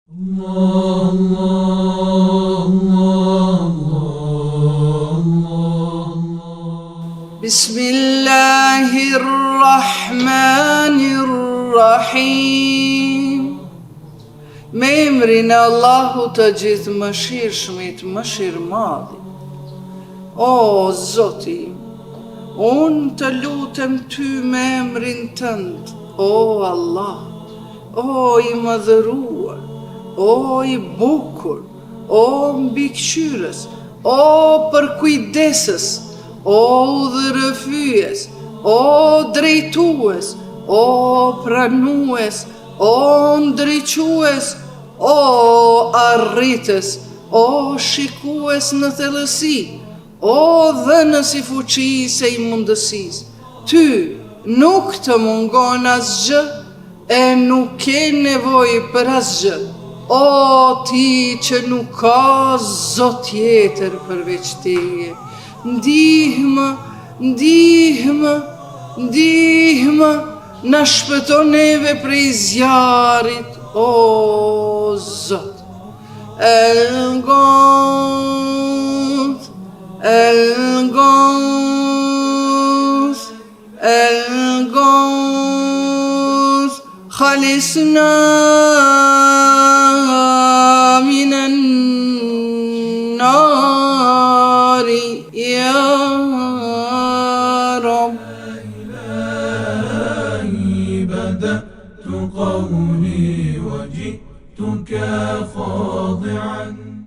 Bismillahirrahmanirrahim. Me emrin e Allahut të gjithë mëshirshmit, mëshirmadhit. O Zoti im, unë të lutem ty me emrin tënd, o Allah, o i madhëruar, o i bukur, o mbikëqyrës, o përkujdesës, o udhërëfyes, o drejtues, o pranues, o ndriques, o arritës, o shikues në thellësi, o dhënës i fuqisë e i mundësisë. Ty nuk të mungon asgjë e nuk ke nevojë për asgjë. O ti që nuk ka zot tjetër përveç teje, ndihmë, ndihmë, ndihmë, na shpëton neve prej zjarit, o Zot. El-Gauth, El-Gauth, El-Gauth, خلصنا